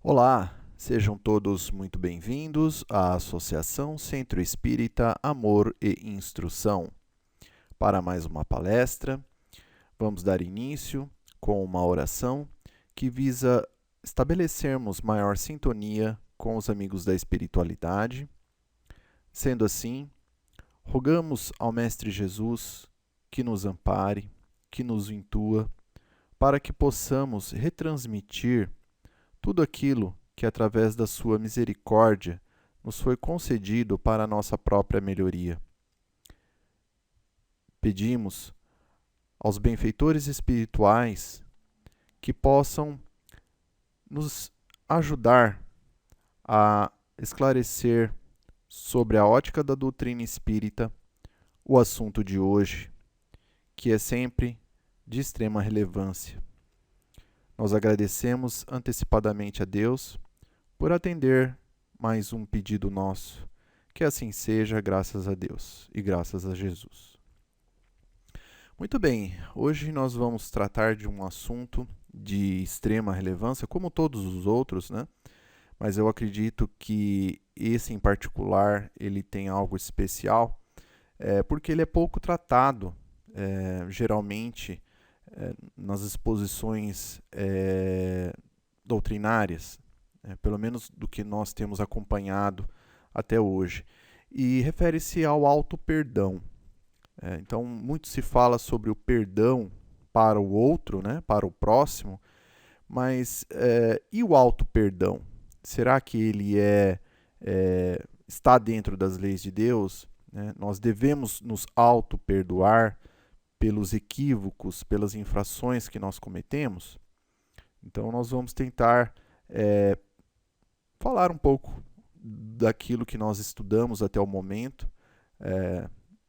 Olá, sejam todos muito bem-vindos à Associação Centro Espírita Amor e Instrução. Para mais uma palestra, vamos dar início com uma oração que visa estabelecermos maior sintonia com os amigos da espiritualidade. Sendo assim, rogamos ao Mestre Jesus que nos ampare, que nos intua, para que possamos retransmitir tudo aquilo que, através da sua misericórdia, nos foi concedido para a nossa própria melhoria. Pedimos aos benfeitores espirituais que possam nos ajudar a esclarecer sobre a ótica da doutrina espírita o assunto de hoje, que é sempre de extrema relevância. Nós agradecemos antecipadamente a Deus por atender mais um pedido nosso. Que assim seja, graças a Deus e graças a Jesus. Muito bem, hoje nós vamos tratar de um assunto de extrema relevância, como todos os outros, né? Mas eu acredito que esse em particular, ele tem algo especial, porque ele é pouco tratado, geralmente, nas exposições doutrinárias, pelo menos do que nós temos acompanhado até hoje. E refere-se ao auto-perdão. Então, muito se fala sobre o perdão para o outro, né, para o próximo, mas e o auto-perdão? Será que ele está dentro das leis de Deus? Nós devemos nos auto-perdoar pelos equívocos, pelas infrações que nós cometemos? Então, nós vamos tentar falar um pouco daquilo que nós estudamos até o momento,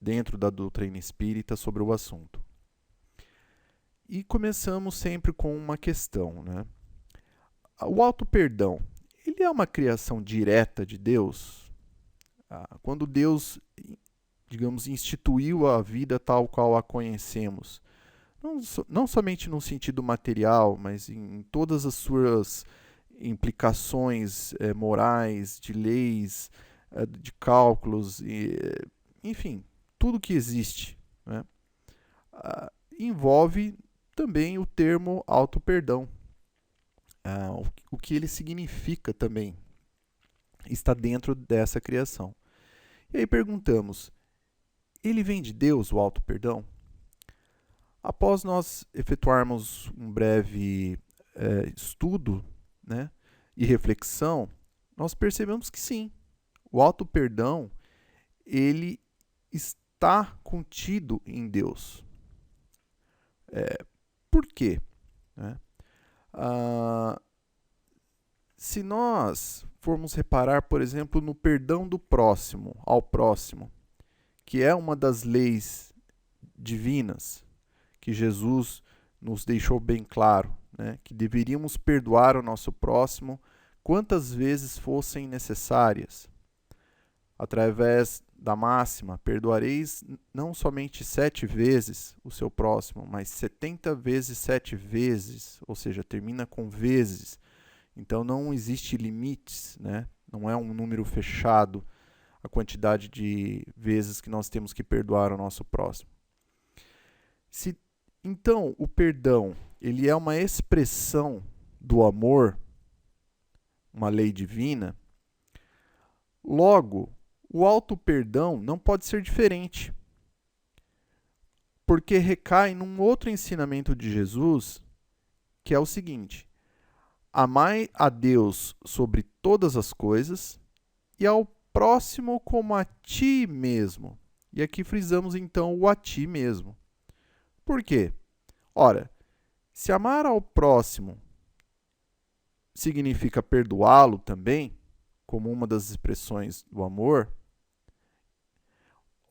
dentro da doutrina espírita, sobre o assunto. E começamos sempre com uma questão, né? O auto-perdão, ele é uma criação direta de Deus? Quando Deus, digamos, instituiu a vida tal qual a conhecemos, não somente no sentido material, mas em todas as suas implicações morais, de leis, de cálculos, enfim, tudo que existe, né? Envolve também o termo auto-perdão. O que ele significa também está dentro dessa criação. E aí perguntamos, ele vem de Deus, o auto-perdão? Após nós efetuarmos um breve estudo, né, e reflexão, nós percebemos que sim, o auto-perdão, ele está contido em Deus. Por quê? Se nós formos reparar, por exemplo, no perdão do próximo ao próximo, que é uma das leis divinas, que Jesus nos deixou bem claro, né? Que deveríamos perdoar o nosso próximo quantas vezes fossem necessárias. Através da máxima, perdoareis não somente 7 vezes o seu próximo, mas 70 vezes 7 vezes, ou seja, termina com vezes. Então não existe limites, né? Não é um número fechado a quantidade de vezes que nós temos que perdoar o nosso próximo. Então, o perdão, ele é uma expressão do amor, uma lei divina. Logo, o auto-perdão não pode ser diferente, porque recai num outro ensinamento de Jesus, que é o seguinte: amai a Deus sobre todas as coisas e ao próximo como a ti mesmo. E aqui frisamos então o a ti mesmo. Por quê? Ora, se amar ao próximo significa perdoá-lo também, como uma das expressões do amor,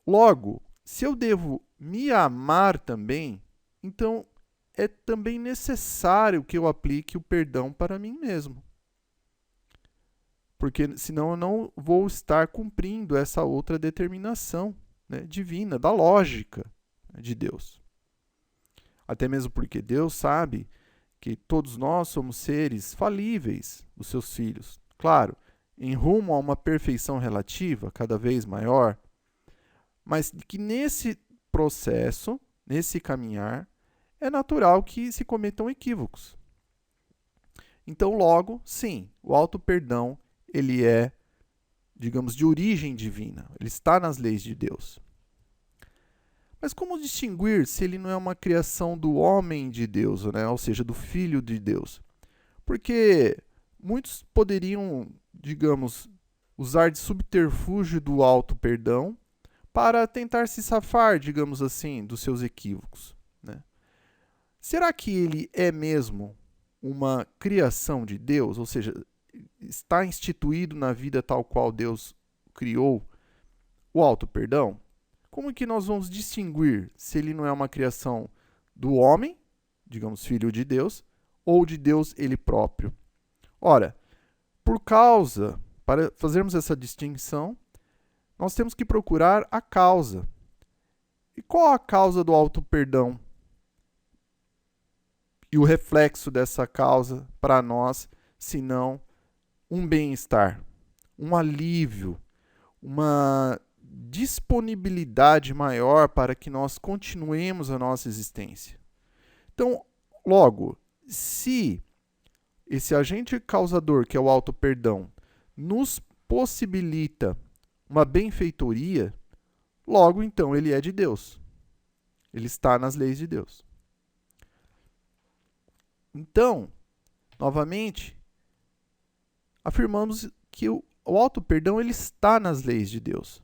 logo, se eu devo me amar também, então é também necessário que eu aplique o perdão para mim mesmo. Porque senão eu não vou estar cumprindo essa outra determinação, né, divina, da lógica de Deus. Até mesmo porque Deus sabe que todos nós somos seres falíveis, os seus filhos. Claro, em rumo a uma perfeição relativa, cada vez maior, mas que nesse processo, nesse caminhar, é natural que se cometam equívocos. Então, logo, sim, o auto-perdão, ele é, digamos, de origem divina. Ele está nas leis de Deus. Mas como distinguir se ele não é uma criação do homem de Deus, né? Ou seja, do Filho de Deus? Porque muitos poderiam, digamos, usar de subterfúgio do auto-perdão para tentar se safar, digamos assim, dos seus equívocos, né? Será que ele é mesmo uma criação de Deus? Ou seja, está instituído na vida tal qual Deus criou o auto-perdão? Como que nós vamos distinguir se ele não é uma criação do homem, digamos, filho de Deus, ou de Deus ele próprio? Ora, para fazermos essa distinção, nós temos que procurar a causa. E qual a causa do auto-perdão? E o reflexo dessa causa para nós, senão um bem-estar, um alívio, uma disponibilidade maior para que nós continuemos a nossa existência. Então, logo, se esse agente causador, que é o auto-perdão, nos possibilita uma benfeitoria, logo então ele é de Deus. Ele está nas leis de Deus. Então, novamente, afirmamos que o auto-perdão ele está nas leis de Deus.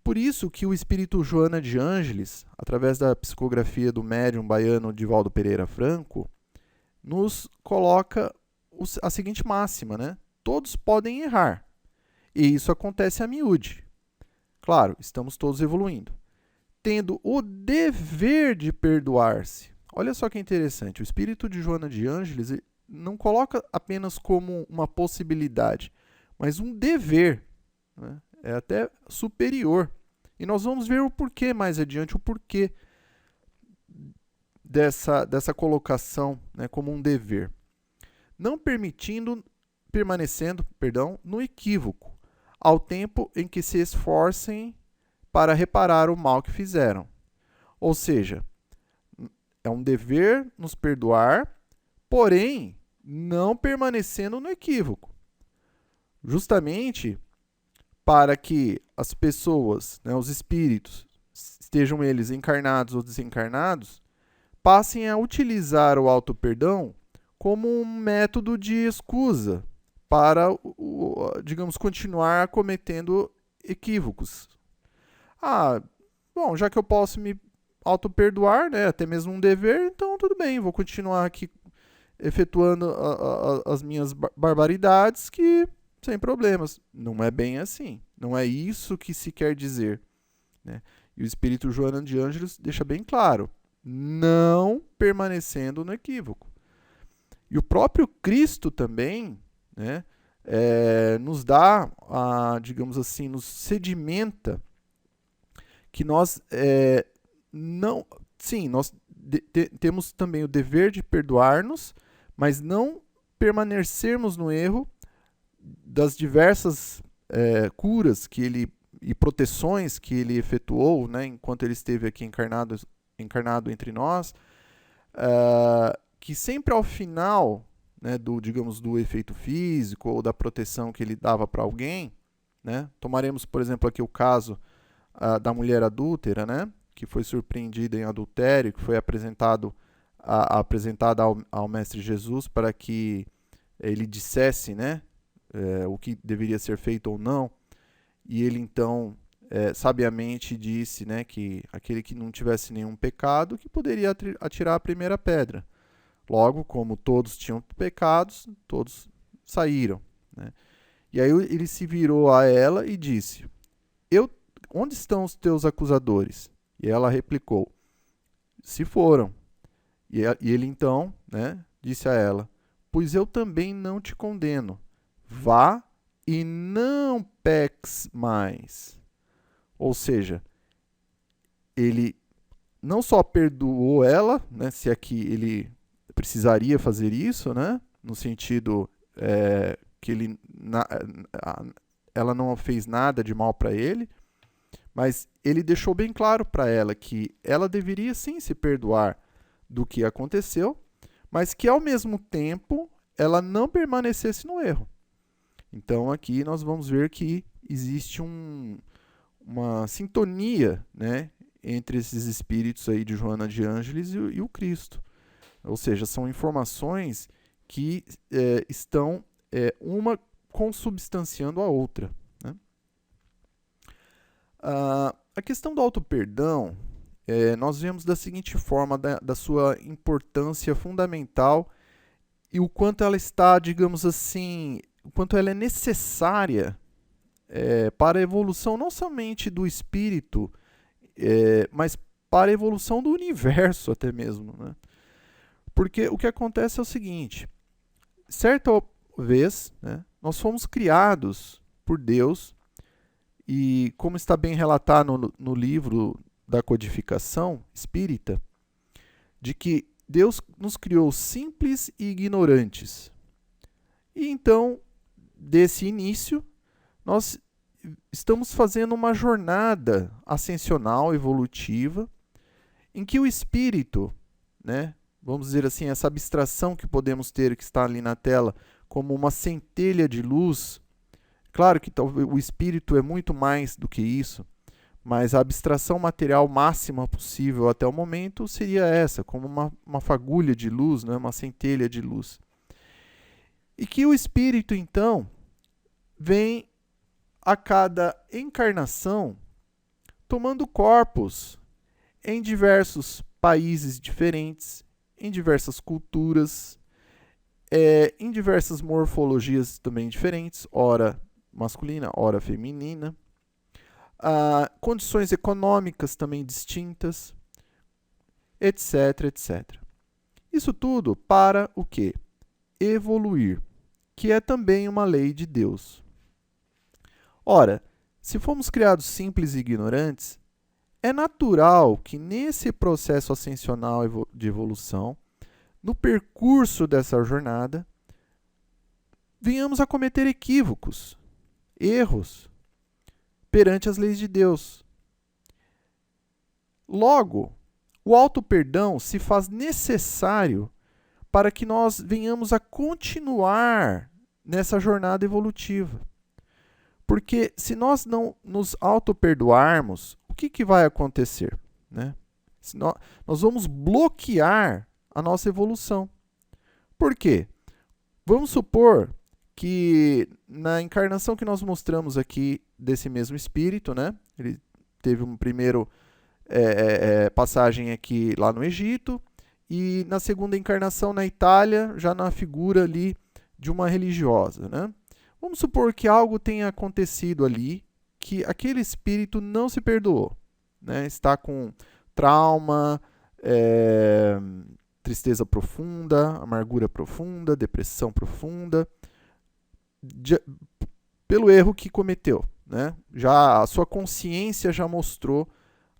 Por isso que o espírito Joana de Ângeles, através da psicografia do médium baiano Divaldo Pereira Franco, nos coloca a seguinte máxima, né? Todos podem errar. E isso acontece a miúde. Claro, estamos todos evoluindo. Tendo o dever de perdoar-se. Olha só que interessante. O espírito de Joana de Ângeles não coloca apenas como uma possibilidade, mas um dever, né? É até superior. E nós vamos ver o porquê mais adiante, o porquê dessa colocação, né, como um dever. Não permanecendo no equívoco, ao tempo em que se esforcem para reparar o mal que fizeram. Ou seja, é um dever nos perdoar, porém, não permanecendo no equívoco. Justamente para que as pessoas, né, os espíritos, estejam eles encarnados ou desencarnados, passem a utilizar o auto-perdão como um método de escusa para, digamos, continuar cometendo equívocos. Bom, já que eu posso me auto-perdoar, né, até mesmo um dever, então tudo bem, vou continuar aqui efetuando as minhas barbaridades que sem problemas. Não é bem assim. Não é isso que se quer dizer, né? E o espírito Joana de Ângeles deixa bem claro, não permanecendo no equívoco. E o próprio Cristo também, né, nos dá, digamos assim, nos sedimenta que nós não... Sim, nós temos também o dever de perdoar-nos, mas não permanecermos no erro das diversas curas que ele e proteções que ele efetuou, né, enquanto ele esteve aqui encarnado entre nós, que sempre ao final, né, digamos, do efeito físico ou da proteção que ele dava para alguém, né, tomaremos, por exemplo, aqui o caso da mulher adúltera, né, que foi surpreendida em adultério, que foi apresentada ao Mestre Jesus para que ele dissesse, né, o que deveria ser feito ou não, e ele então sabiamente disse, né, que aquele que não tivesse nenhum pecado que poderia atirar a primeira pedra. Logo, como todos tinham pecados, todos saíram, né? E aí ele se virou a ela e disse: onde estão os teus acusadores? E ela replicou: se foram. E ele então, né, disse a ela: pois eu também não te condeno. Vá e não peques mais. Ou seja, ele não só perdoou ela, né, se aqui ele precisaria fazer isso, né? No sentido que ela não fez nada de mal para ele, mas ele deixou bem claro para ela que ela deveria sim se perdoar do que aconteceu, mas que ao mesmo tempo ela não permanecesse no erro. Então aqui nós vamos ver que existe uma sintonia, né, entre esses espíritos aí de Joana de Ângeles e o Cristo. Ou seja, são informações que estão uma consubstanciando a outra, né? A questão do auto-perdão, nós vemos da seguinte forma, da sua importância fundamental e o quanto ela está, digamos assim, o quanto ela é necessária para a evolução não somente do espírito, mas para a evolução do universo até mesmo, né? Porque o que acontece é o seguinte, certa vez, né, nós fomos criados por Deus e, como está bem relatado no livro da codificação espírita, de que Deus nos criou simples e ignorantes. E então, desse início, nós estamos fazendo uma jornada ascensional, evolutiva, em que o espírito, né, vamos dizer assim, essa abstração que podemos ter, que está ali na tela, como uma centelha de luz. Claro que o espírito é muito mais do que isso, mas a abstração material máxima possível até o momento seria essa, como uma fagulha de luz, né, uma centelha de luz. E que o espírito, então, vem a cada encarnação tomando corpos em diversos países diferentes, em diversas culturas, em diversas morfologias também diferentes, ora masculina, ora feminina, condições econômicas também distintas, etc, etc. Isso tudo para o quê? Evoluir, que é também uma lei de Deus. Ora, se fomos criados simples e ignorantes, é natural que nesse processo ascensional de evolução, no percurso dessa jornada, venhamos a cometer equívocos, erros, perante as leis de Deus. Logo, o auto-perdão se faz necessário para que nós venhamos a continuar nessa jornada evolutiva. Porque se nós não nos auto-perdoarmos, o que vai acontecer? Né? Nós vamos bloquear a nossa evolução. Por quê? Vamos supor que na encarnação que nós mostramos aqui desse mesmo espírito, né? Ele teve um primeiro passagem aqui lá no Egito e na segunda encarnação na Itália, já na figura ali de uma religiosa, né? Vamos supor que algo tenha acontecido ali, que aquele espírito não se perdoou, né? Está com trauma, tristeza profunda, amargura profunda, depressão profunda, pelo erro que cometeu, né? Já a sua consciência já mostrou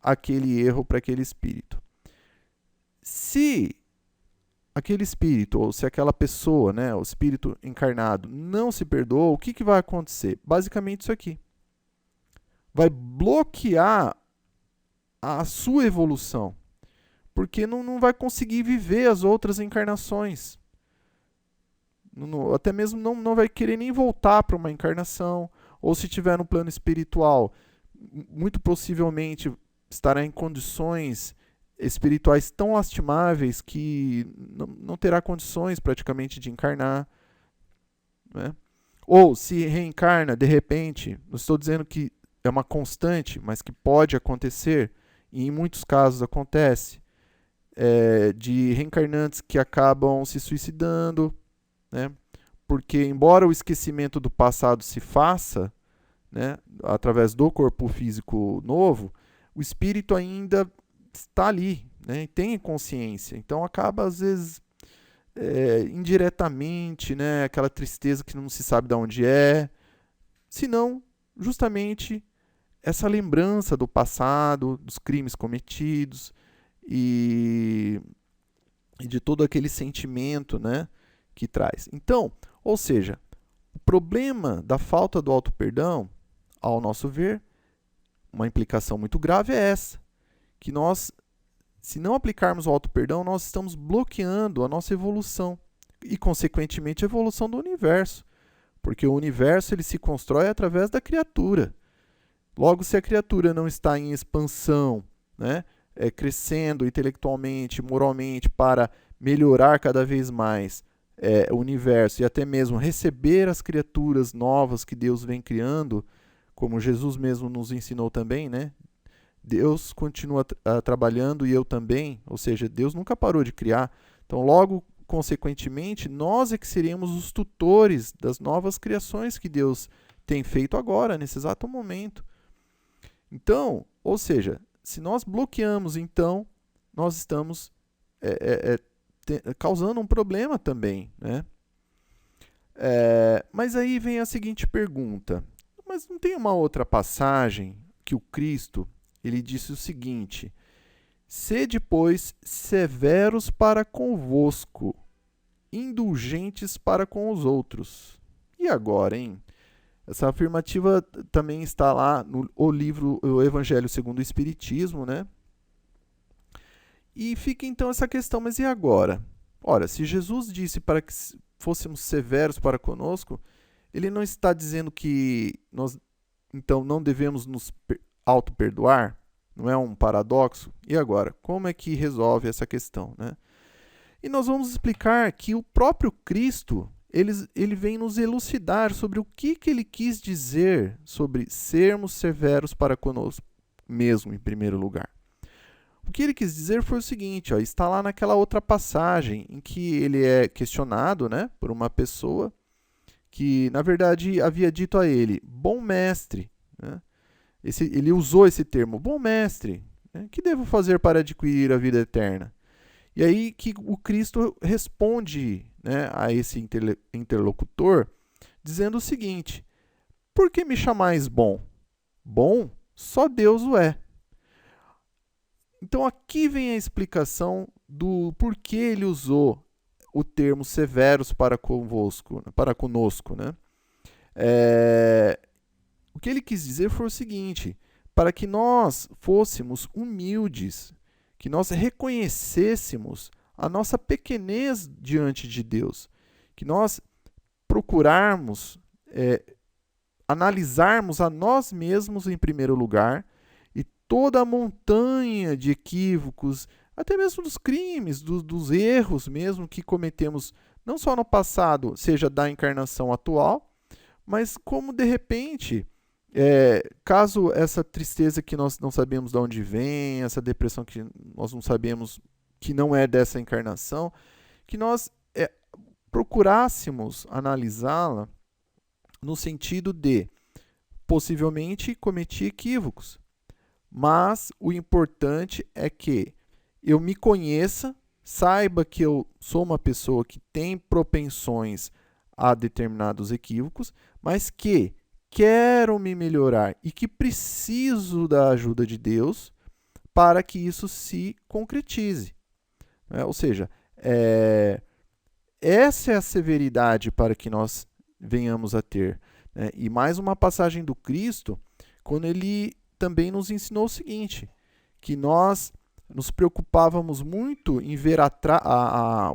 aquele erro para aquele espírito. Se aquele espírito, ou se aquela pessoa, né, o espírito encarnado, não se perdoou, o que vai acontecer? Basicamente isso aqui. Vai bloquear a sua evolução, porque não vai conseguir viver as outras encarnações. Até mesmo não vai querer nem voltar para uma encarnação, ou se tiver no plano espiritual, muito possivelmente estará em condições espirituais tão lastimáveis que não terá condições praticamente de encarnar, né? Ou se reencarna de repente, não estou dizendo que é uma constante, mas que pode acontecer, e em muitos casos acontece, de reencarnantes que acabam se suicidando, né? Porque embora o esquecimento do passado se faça, né, através do corpo físico novo, o espírito ainda está ali, né, e tem consciência. Então acaba, às vezes, indiretamente, né, aquela tristeza que não se sabe de onde é, senão justamente essa lembrança do passado, dos crimes cometidos, e e de todo aquele sentimento, né, que traz. Então, ou seja, o problema da falta do auto-perdão, ao nosso ver, uma implicação muito grave é essa, que nós, se não aplicarmos o auto-perdão, nós estamos bloqueando a nossa evolução e, consequentemente, a evolução do universo, porque o universo ele se constrói através da criatura. Logo, se a criatura não está em expansão, né, crescendo intelectualmente, moralmente, para melhorar cada vez mais o universo e até mesmo receber as criaturas novas que Deus vem criando, como Jesus mesmo nos ensinou também, né? Deus continua trabalhando e eu também, ou seja, Deus nunca parou de criar. Então, logo, consequentemente, nós é que seríamos os tutores das novas criações que Deus tem feito agora, nesse exato momento. Então, ou seja, se nós bloqueamos, então, nós estamos causando um problema também, né? Mas aí vem a seguinte pergunta. Mas não tem uma outra passagem que o Cristo ele disse o seguinte: sede, pois, severos para convosco, indulgentes para com os outros. E agora, hein? Essa afirmativa também está lá no livro O Evangelho segundo o Espiritismo, né? E fica então essa questão, mas e agora? Ora, se Jesus disse para que fôssemos severos para conosco, ele não está dizendo que nós então não devemos nos auto-perdoar? Não é um paradoxo? E agora, como é que resolve essa questão, né? E nós vamos explicar que o próprio Cristo, ele vem nos elucidar sobre o que ele quis dizer sobre sermos severos para conosco mesmo, em primeiro lugar. O que ele quis dizer foi o seguinte, ó, está lá naquela outra passagem em que ele é questionado, né, por uma pessoa que, na verdade, havia dito a ele, bom mestre, né? Ele usou esse termo, bom mestre, né? Que devo fazer para adquirir a vida eterna? E aí que o Cristo responde, né, a esse interlocutor, dizendo o seguinte, por que me chamais bom? Bom, só Deus o é. Então aqui vem a explicação do porquê ele usou o termo severos para conosco, né? O que ele quis dizer foi o seguinte, para que nós fôssemos humildes, que nós reconhecêssemos a nossa pequenez diante de Deus, que nós procurarmos analisarmos a nós mesmos em primeiro lugar e toda a montanha de equívocos, até mesmo dos crimes, dos erros mesmo que cometemos, não só no passado, seja da encarnação atual, mas como de repente, caso essa tristeza que nós não sabemos de onde vem, essa depressão que nós não sabemos que não é dessa encarnação, que nós procurássemos analisá-la no sentido de, possivelmente, cometi equívocos. Mas o importante é que eu me conheça, saiba que eu sou uma pessoa que tem propensões a determinados equívocos, mas que quero me melhorar e que preciso da ajuda de Deus para que isso se concretize. Ou seja, essa é a severidade para que nós venhamos a ter. E mais uma passagem do Cristo, quando ele também nos ensinou o seguinte, que nós nos preocupávamos muito em ver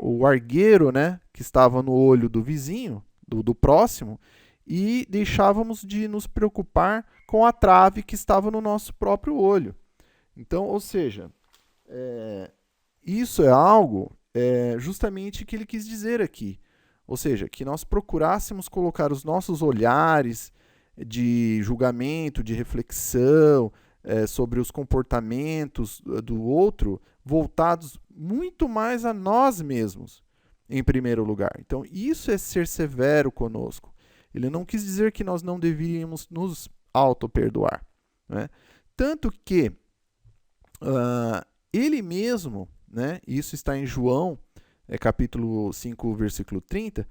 o argueiro, né, que estava no olho do vizinho, do próximo, e deixávamos de nos preocupar com a trave que estava no nosso próprio olho. Então, ou seja, isso é algo justamente que ele quis dizer aqui. Ou seja, que nós procurássemos colocar os nossos olhares de julgamento, de reflexão sobre os comportamentos do outro, voltados muito mais a nós mesmos, em primeiro lugar. Então, isso é ser severo conosco. Ele não quis dizer que nós não deveríamos nos auto-perdoar, né? Tanto que ele mesmo, né, isso está em João, capítulo 5, versículo 30,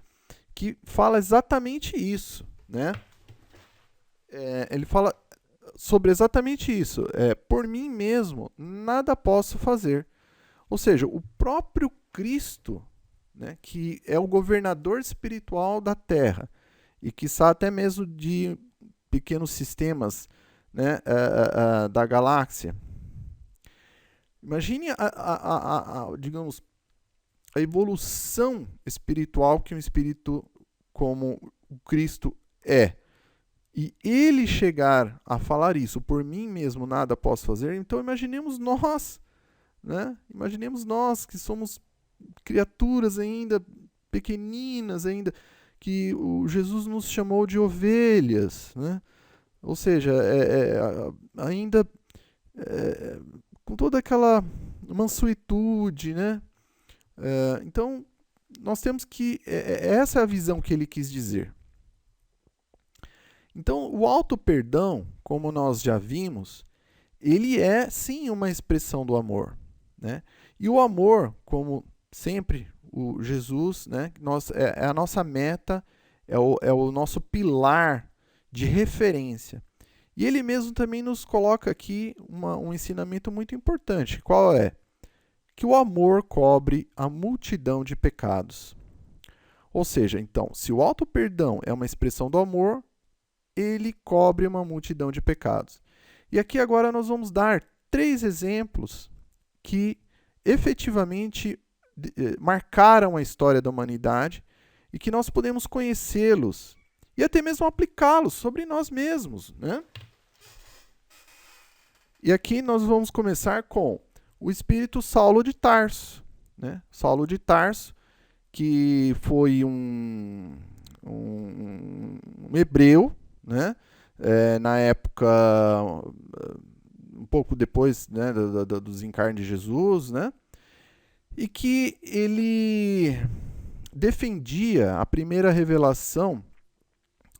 que fala exatamente isso, né? Ele fala sobre exatamente isso. Por mim mesmo, nada posso fazer. Ou seja, o próprio Cristo, né, que é o governador espiritual da Terra, e quiçá até mesmo de pequenos sistemas, né, da galáxia. Imagine digamos, a evolução espiritual que um espírito como o Cristo é. E ele chegar a falar isso, por mim mesmo nada posso fazer, então imaginemos nós, né? Imaginemos nós que somos criaturas ainda, pequeninas ainda, que o Jesus nos chamou de ovelhas, né? Ou seja, ainda com toda aquela mansuetude, né? Então, nós temos que... essa é a visão que ele quis dizer. Então, o auto-perdão, como nós já vimos, ele é, sim, uma expressão do amor, né? E o amor, como sempre, o Jesus, né? É a nossa meta, é o nosso pilar de referência. E ele mesmo também nos coloca aqui um ensinamento muito importante. Qual é? Que o amor cobre a multidão de pecados. Ou seja, então, se o auto-perdão é uma expressão do amor, ele cobre uma multidão de pecados. E aqui agora nós vamos dar 3 exemplos que efetivamente marcaram a história da humanidade e que nós podemos conhecê-los e até mesmo aplicá-los sobre nós mesmos, né? E aqui nós vamos começar com o espírito Saulo de Tarso, né? Saulo de Tarso, que foi um hebreu, né? Na época, um pouco depois, né, do desencarne de Jesus, né? E que ele defendia a primeira revelação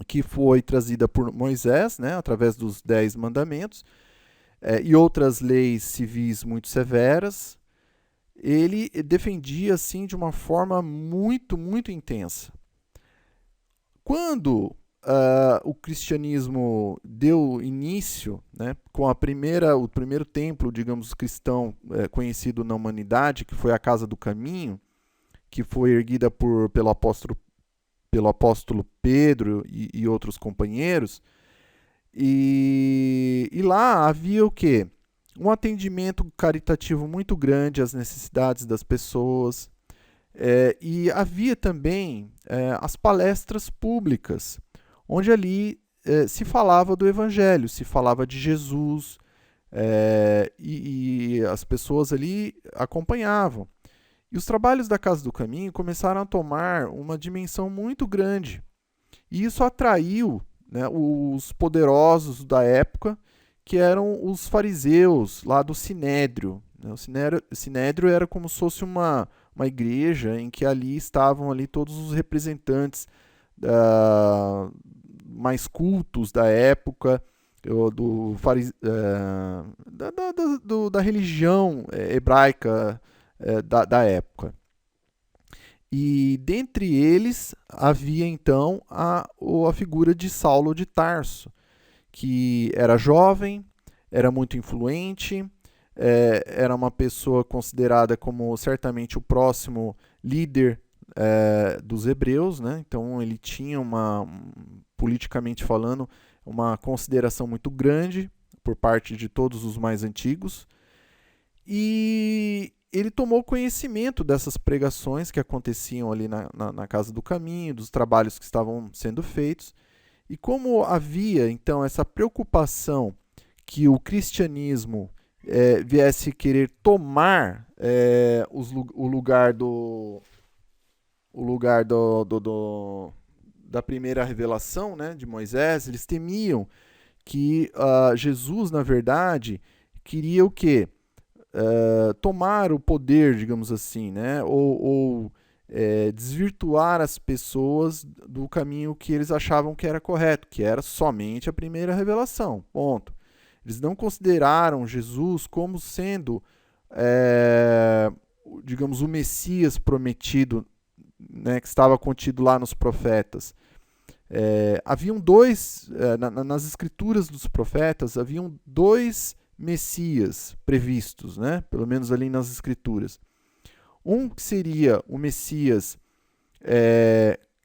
que foi trazida por Moisés, né, através dos 10 mandamentos, e outras leis civis muito severas. Ele defendia assim de uma forma muito, muito intensa. Quando o cristianismo deu início, né, com o primeiro templo, digamos, cristão conhecido na humanidade, que foi a Casa do Caminho, que foi erguida pelo apóstolo Pedro e outros companheiros, e lá havia o quê? Um atendimento caritativo muito grande às necessidades das pessoas, e havia também as palestras públicas, onde ali se falava do Evangelho, se falava de Jesus, e as pessoas ali acompanhavam. E os trabalhos da Casa do Caminho começaram a tomar uma dimensão muito grande. E isso atraiu, né, os poderosos da época, que eram os fariseus lá do Sinédrio. O Sinédrio era como se fosse uma igreja em que ali estavam ali todos os representantes mais cultos da época, da religião hebraica da época. E dentre eles havia então a figura de Saulo de Tarso, que era jovem, era muito influente, era uma pessoa considerada como certamente o próximo líder dos hebreus, né? Então ele tinha politicamente falando, uma consideração muito grande por parte de todos os mais antigos. E ele tomou conhecimento dessas pregações que aconteciam ali na Casa do Caminho, dos trabalhos que estavam sendo feitos. E como havia, então, essa preocupação que o cristianismo viesse querer tomar o lugar da primeira revelação, né, de Moisés, eles temiam que Jesus, na verdade, queria o quê? Tomar o poder, digamos assim, né? ou desvirtuar as pessoas do caminho que eles achavam que era correto, que era somente a primeira revelação, ponto. Eles não consideraram Jesus como sendo, digamos, o Messias prometido, né, que estava contido lá nos profetas. Haviam dois, nas escrituras dos profetas, haviam 2 Messias previstos, né? Pelo menos ali nas escrituras. Um que seria o Messias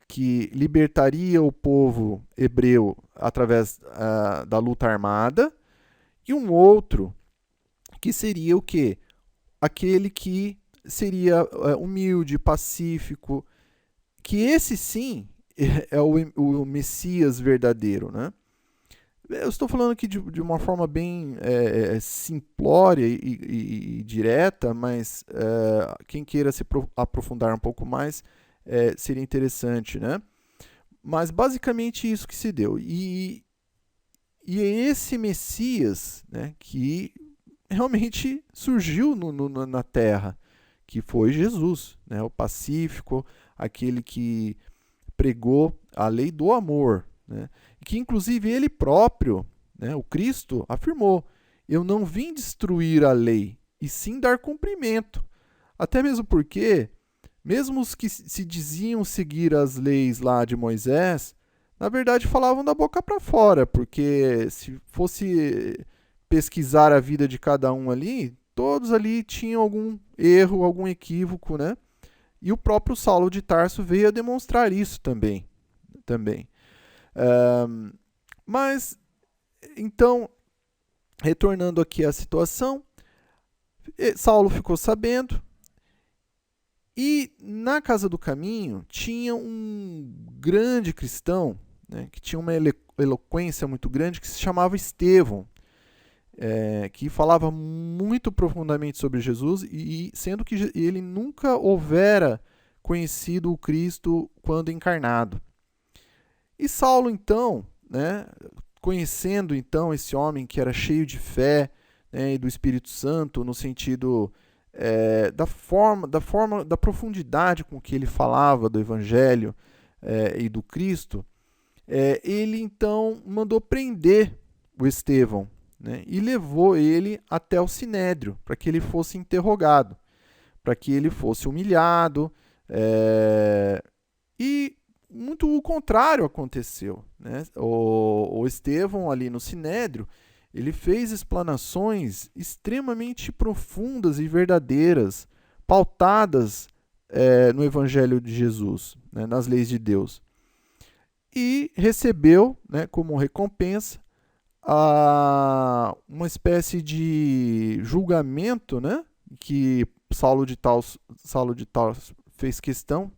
que libertaria o povo hebreu através da luta armada, e um outro que seria o quê? Aquele que seria humilde, pacífico, que esse sim é o Messias verdadeiro, né? Eu estou falando aqui de uma forma bem simplória e direta, mas quem queira se aprofundar um pouco mais seria interessante, né? Mas basicamente isso que se deu. E é esse Messias, né, que realmente surgiu na Terra, que foi Jesus, né, o pacífico, aquele que pregou a lei do amor, né, que inclusive ele próprio, né, o Cristo, afirmou: eu não vim destruir a lei, e sim dar cumprimento. Até mesmo porque, mesmo os que se diziam seguir as leis lá de Moisés, na verdade falavam da boca para fora, porque se fosse pesquisar a vida de cada um ali, todos ali tinham algum erro, algum equívoco, né? E o próprio Saulo de Tarso veio a demonstrar isso também. Mas, então, retornando aqui à situação, Saulo ficou sabendo, e na Casa do Caminho tinha um grande cristão, né, que tinha uma eloquência muito grande, que se chamava Estevão, que falava muito profundamente sobre Jesus, e sendo que ele nunca houvera conhecido o Cristo quando encarnado. E Saulo, então, né, conhecendo então esse homem que era cheio de fé, né, e do Espírito Santo, no sentido da profundidade com que ele falava do Evangelho e do Cristo, ele então mandou prender o Estevão, né, e levou ele até o Sinédrio para que ele fosse interrogado, para que ele fosse humilhado, e muito o contrário aconteceu, né? O Estevão ali no Sinédrio, ele fez explanações extremamente profundas e verdadeiras, pautadas no Evangelho de Jesus, né, nas leis de Deus. E recebeu, né, como recompensa uma espécie de julgamento, né, que Saulo de Tarso fez questão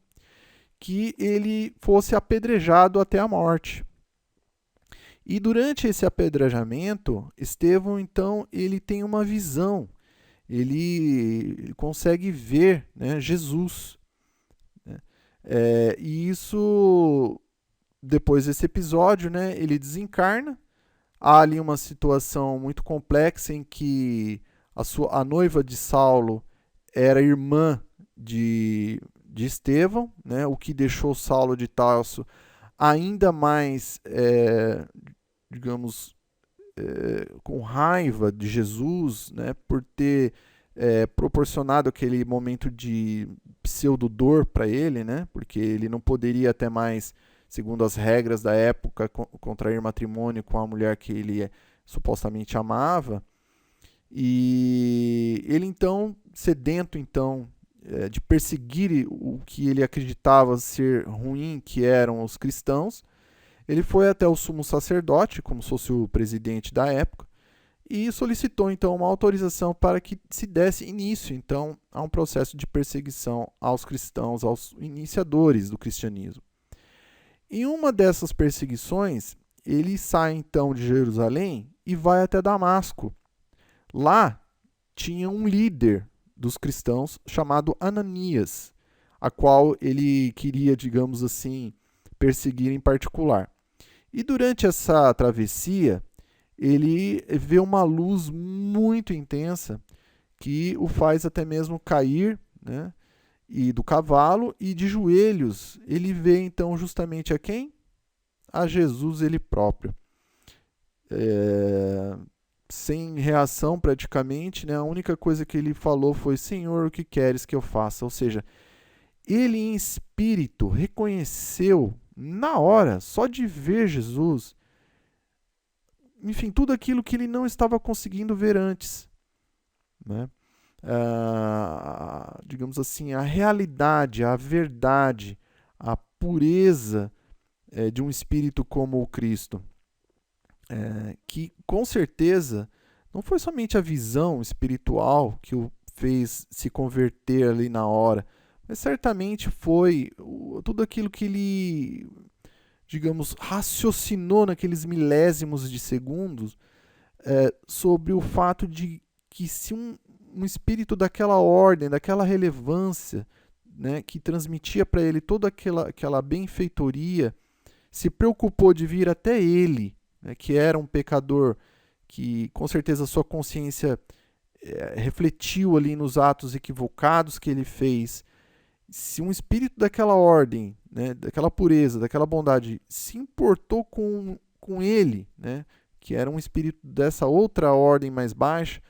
que ele fosse apedrejado até a morte. E durante esse apedrejamento, Estevão, então, ele tem uma visão, ele consegue ver, né, Jesus. Né? E isso, depois desse episódio, né, ele desencarna. Há ali uma situação muito complexa em que a noiva de Saulo era irmã de Estevão, né, o que deixou Saulo de Tarso ainda mais, digamos, com raiva de Jesus, né, por ter proporcionado aquele momento de pseudo-dor para ele, né, porque ele não poderia até mais, segundo as regras da época, contrair matrimônio com a mulher que ele supostamente amava. E ele então, sedento então de perseguir o que ele acreditava ser ruim, que eram os cristãos, ele foi até o sumo sacerdote, como se fosse o presidente da época, e solicitou então uma autorização para que se desse início então a um processo de perseguição aos cristãos, aos iniciadores do cristianismo. Em uma dessas perseguições, ele sai então de Jerusalém e vai até Damasco. Lá tinha um líder dos cristãos chamado Ananias, a qual ele queria, digamos assim, perseguir em particular. E durante essa travessia, ele vê uma luz muito intensa que o faz até mesmo cair, né, e do cavalo, e de joelhos ele vê então justamente a quem? A Jesus ele próprio. Sem reação praticamente, né? A única coisa que ele falou foi: Senhor, o que queres que eu faça? Ou seja, ele em espírito reconheceu na hora, só de ver Jesus, enfim, tudo aquilo que ele não estava conseguindo ver antes, né? digamos assim, a realidade, a verdade, a pureza de um espírito como o Cristo. Que com certeza não foi somente a visão espiritual que o fez se converter ali na hora, mas certamente foi tudo aquilo que ele, digamos, raciocinou naqueles milésimos de segundos sobre o fato de que se um espírito daquela ordem, daquela relevância, né, que transmitia para ele toda aquela benfeitoria, se preocupou de vir até ele, né, que era um pecador, que com certeza sua consciência refletiu ali nos atos equivocados que ele fez. Se um espírito daquela ordem, né, daquela pureza, daquela bondade, se importou com ele, né, que era um espírito dessa outra ordem mais baixa,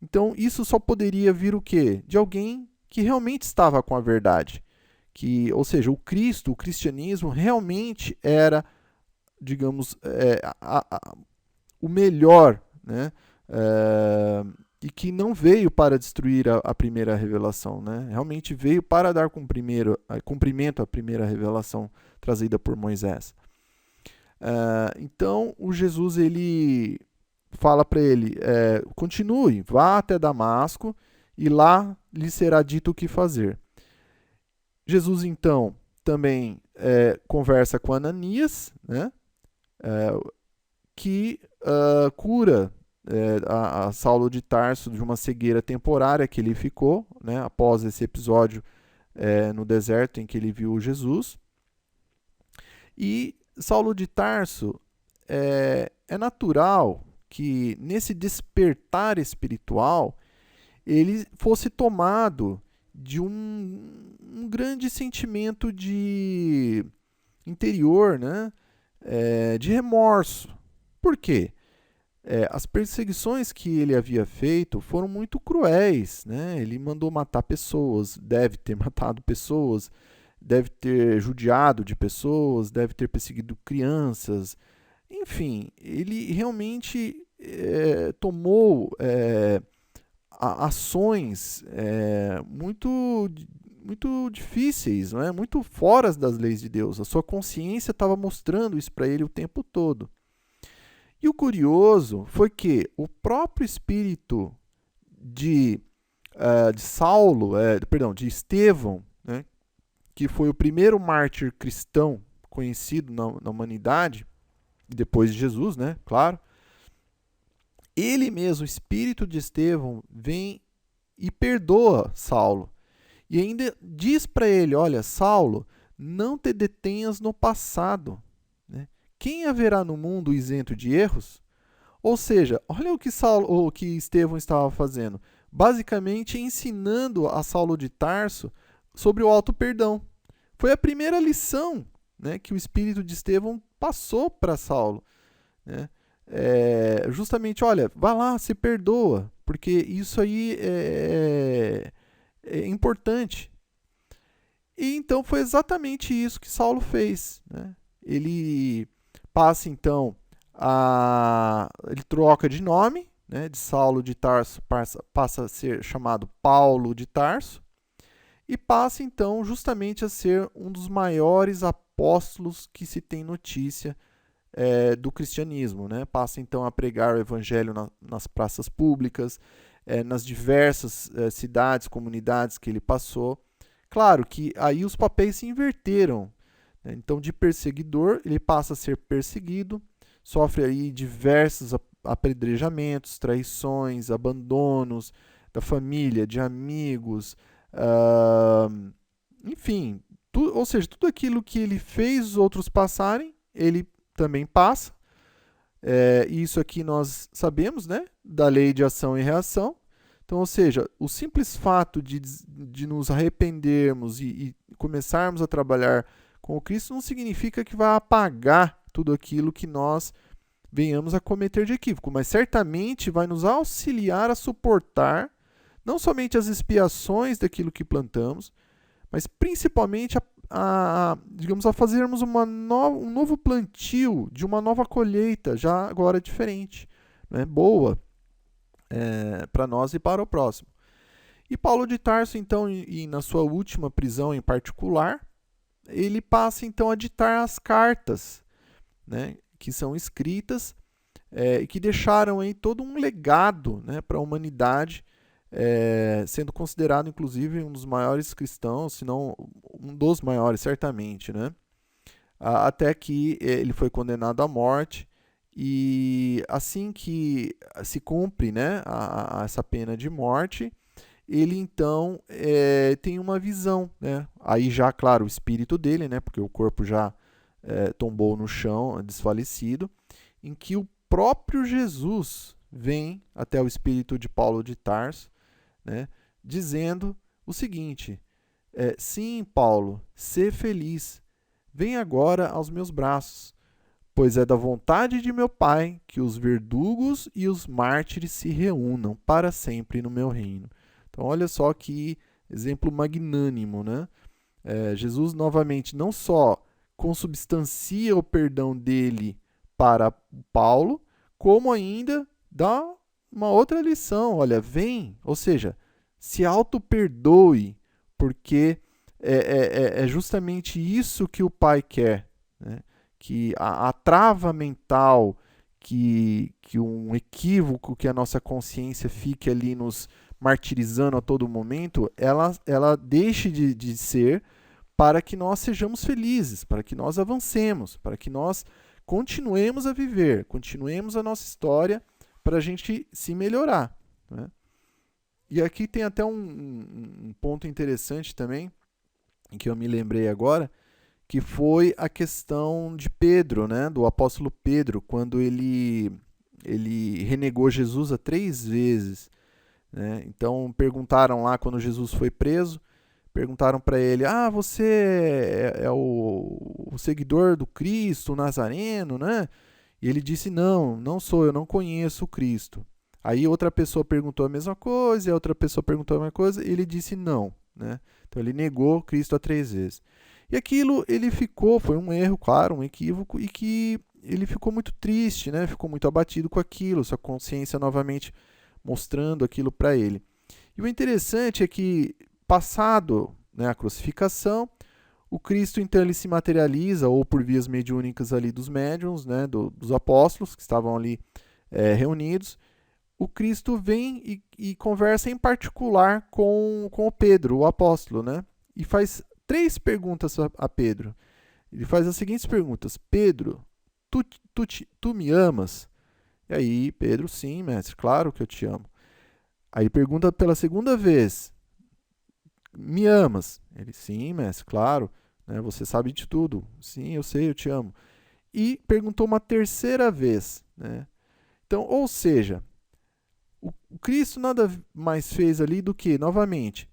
então isso só poderia vir o quê? De alguém que realmente estava com a verdade. Ou seja, o Cristo, o cristianismo realmente era, digamos, o melhor, né? E que não veio para destruir a primeira revelação, né? Realmente veio para dar cumprimento à primeira revelação trazida por Moisés. Então, o Jesus ele fala para ele, continue, vá até Damasco e lá lhe será dito o que fazer. Jesus então também conversa com Ananias, né? Que cura a Saulo de Tarso de uma cegueira temporária que ele ficou, né, após esse episódio no deserto em que ele viu Jesus. E Saulo de Tarso é natural que nesse despertar espiritual ele fosse tomado de um grande sentimento de interior, né, de remorso. Por quê? As perseguições que ele havia feito foram muito cruéis, né? Ele mandou matar pessoas, deve ter matado pessoas, deve ter judiado de pessoas, deve ter perseguido crianças. Enfim, ele realmente tomou ações muito difíceis, não é? Muito fora das leis de Deus. A sua consciência estava mostrando isso para ele o tempo todo. E o curioso foi que o próprio espírito de de Estevão, né, que foi o primeiro mártir cristão conhecido na humanidade, depois de Jesus, né, claro, ele mesmo, o espírito de Estevão, vem e perdoa Saulo. E ainda diz para ele, olha, Saulo, não te detenhas no passado. Né? Quem haverá no mundo isento de erros? Ou seja, olha o que Estevão estava fazendo. Basicamente ensinando a Saulo de Tarso sobre o auto-perdão. Foi a primeira lição, né, que o espírito de Estevão passou para Saulo. Né? Justamente, olha, vai lá, se perdoa, porque isso aí é importante. E então foi exatamente isso que Saulo fez. Né? Ele passa então ele troca de nome, né? De Saulo de Tarso passa a ser chamado Paulo de Tarso, e passa então justamente a ser um dos maiores apóstolos que se tem notícia do cristianismo. Né? Passa então a pregar o evangelho nas praças públicas, nas diversas cidades, comunidades que ele passou. Claro que aí os papéis se inverteram. Né? Então, de perseguidor, ele passa a ser perseguido, sofre aí diversos apedrejamentos, traições, abandonos da família, de amigos, enfim, ou seja, tudo aquilo que ele fez os outros passarem, ele também passa. Isso aqui nós sabemos, né, da lei de ação e reação. Então, ou seja, o simples fato de nos arrependermos e começarmos a trabalhar com o Cristo não significa que vai apagar tudo aquilo que nós venhamos a cometer de equívoco, mas certamente vai nos auxiliar a suportar não somente as expiações daquilo que plantamos, mas principalmente digamos, a fazermos um novo plantio de uma nova colheita, já agora diferente, né? Boa, para nós e para o próximo. E Paulo de Tarso, então, e na sua última prisão em particular, ele passa então a ditar as cartas, né, que são escritas e que deixaram aí todo um legado, né, para a humanidade, sendo considerado inclusive um dos maiores cristãos, se não um dos maiores, certamente, né? Até que ele foi condenado à morte, e assim que se cumpre, né, essa pena de morte, ele então tem uma visão, né? Aí já, claro, o espírito dele, né, porque o corpo já tombou no chão, desfalecido, em que o próprio Jesus vem até o espírito de Paulo de Tarso, né, dizendo o seguinte: sim, Paulo, sê feliz, vem agora aos meus braços, pois é da vontade de meu Pai que os verdugos e os mártires se reúnam para sempre no meu reino. Então, olha só que exemplo magnânimo, né? Jesus, novamente, não só consubstancia o perdão dele para Paulo, como ainda dá uma outra lição. Olha, vem, ou seja, se auto-perdoe, porque é justamente isso que o Pai quer, né? Que a trava mental, que um equívoco que a nossa consciência fique ali nos martirizando a todo momento, ela deixe de ser, para que nós sejamos felizes, para que nós avancemos, para que nós continuemos a viver, continuemos a nossa história, para a gente se melhorar, né? E aqui tem até um ponto interessante também, em que eu me lembrei agora, que foi a questão de Pedro, né, do apóstolo Pedro, quando ele renegou Jesus 3 vezes, né? Então perguntaram lá, quando Jesus foi preso, perguntaram para ele: você é o seguidor do Cristo, o Nazareno, né? E ele disse: não, não sou, eu não conheço o Cristo. Aí outra pessoa perguntou a mesma coisa, e a outra pessoa perguntou a mesma coisa, e ele disse não, né? Então ele negou Cristo 3 vezes. E aquilo ele ficou, foi um erro, claro, um equívoco, e que ele ficou muito triste, né? Ficou muito abatido com aquilo, sua consciência novamente mostrando aquilo para ele. E o interessante é que, passado, né, a crucificação, o Cristo então ele se materializa, ou por vias mediúnicas ali dos médiuns, né, dos apóstolos que estavam ali reunidos. O Cristo vem e conversa em particular com o Pedro, o apóstolo, né, e faz 3 perguntas a Pedro. Ele faz as seguintes perguntas: Pedro, tu me amas? E aí, Pedro: sim, mestre, claro que eu te amo. Aí pergunta pela segunda vez: me amas? Ele: sim, mestre, claro, né, você sabe de tudo. Sim, eu sei, eu te amo. E perguntou uma terceira vez, né? Então, ou seja, o Cristo nada mais fez ali do que, novamente,